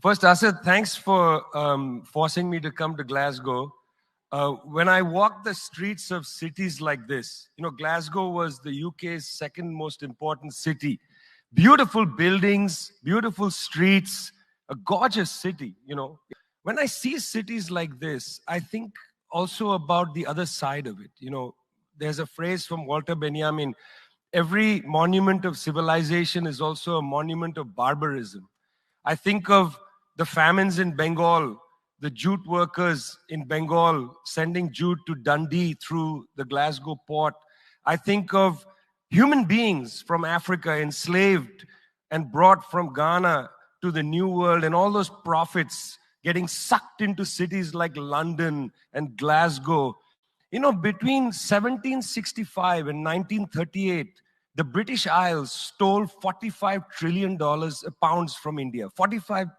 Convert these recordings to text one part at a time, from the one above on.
First, Asad, thanks for forcing me to come to Glasgow. When I walk the streets of cities like this, Glasgow was the UK's second most important city. Beautiful buildings, beautiful streets, a gorgeous city, When I see cities like this, I think also about the other side of it. There's a phrase from Walter Benjamin, every monument of civilization is also a monument of barbarism. I think of the famines in Bengal, the jute workers in Bengal sending jute to Dundee through the Glasgow port. I think of human beings from Africa enslaved and brought from Ghana to the New World, and all those prophets getting sucked into cities like London and Glasgow. Between 1765 and 1938, the British Isles stole $45 trillion pounds from India, 45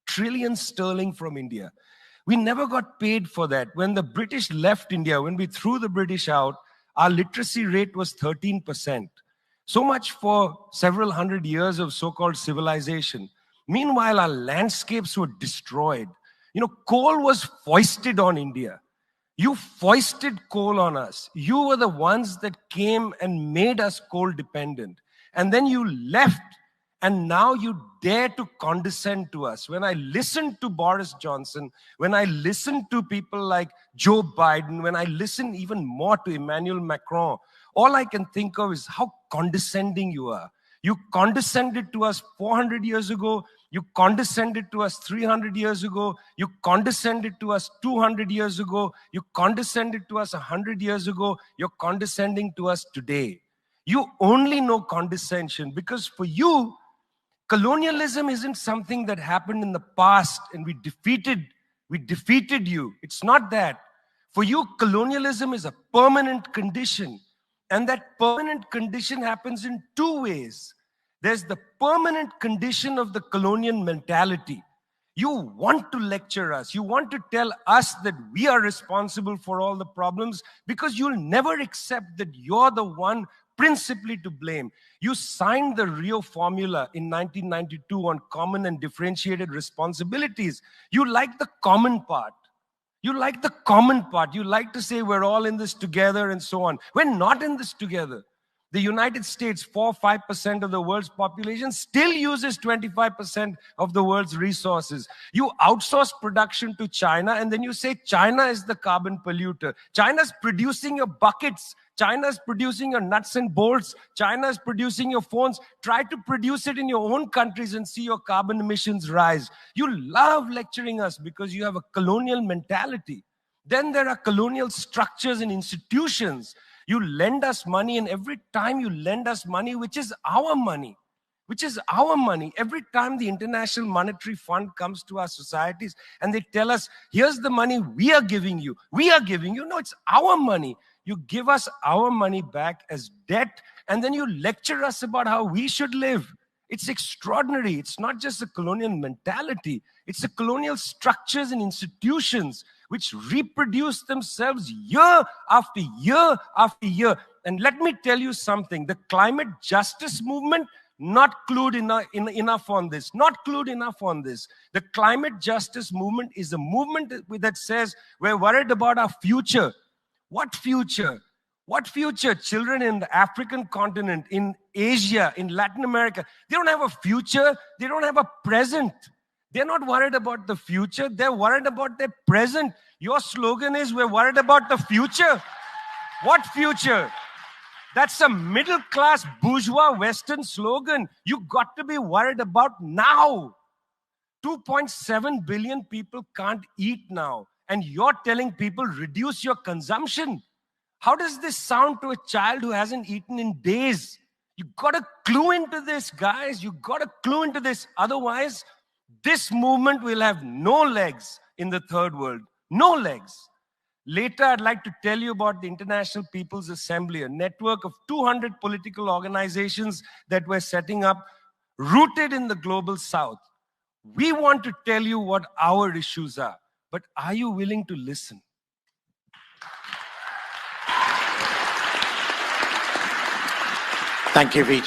trillion sterling from India. We never got paid for that. When the British left India, when we threw the British out, our literacy rate was 13%. So much for several hundred years of so-called civilization. Meanwhile, our landscapes were destroyed. Coal was foisted on India. You foisted coal on us. You were the ones that came and made us coal dependent. And then you left, and now you dare to condescend to us. When I listen to Boris Johnson, when I listen to people like Joe Biden, when I listen even more to Emmanuel Macron, all I can think of is how condescending you are. You condescended to us 400 years ago. You condescended to us 300 years ago. You condescended to us 200 years ago. You condescended to us 100 years ago. You're condescending to us today. You only know condescension because for you, colonialism isn't something that happened in the past and we defeated you. It's not that. For you, colonialism is a permanent condition. And that permanent condition happens in two ways. There's the permanent condition of the colonial mentality. You want to lecture us. You want to tell us that we are responsible for all the problems because you'll never accept that you're the one principally to blame. You signed the Rio Formula in 1992 on common and differentiated responsibilities. You like the common part. You like the common part. You like to say we're all in this together and so on. We're not in this together. The United States, 4-5% of the world's population, still uses 25% of the world's resources. You outsource production to China, and then you say China is the carbon polluter. China's producing your buckets. China's producing your nuts and bolts. China's producing your phones. Try to produce it in your own countries and see your carbon emissions rise. You love lecturing us because you have a colonial mentality. Then there are colonial structures and institutions. You lend us money, and every time you lend us money, which is our money, every time the International Monetary Fund comes to our societies and they tell us, here's the money we are giving you. No, it's our money. You give us our money back as debt, and then you lecture us about how we should live. It's extraordinary. It's not just a colonial mentality. It's the colonial structures and institutions which reproduce themselves year after year after year. And let me tell you something. The climate justice movement, not clued enough on this. Not clued enough on this. The climate justice movement is a movement that says we're worried about our future. What future? What future? Children in the African continent, in Asia, in Latin America, they don't have a future. They don't have a present. They're not worried about the future. They're worried about their present. Your slogan is, we're worried about the future. What future? That's a middle-class bourgeois Western slogan. You got to be worried about now. 2.7 billion people can't eat now. And you're telling people, reduce your consumption. How does this sound to a child who hasn't eaten in days? You got to clue into this, guys. You got to clue into this. Otherwise, this movement will have no legs in the third world. No legs. Later, I'd like to tell you about the International People's Assembly, a network of 200 political organizations that we're setting up, rooted in the global south. We want to tell you what our issues are, but are you willing to listen? Thank you, Vijay.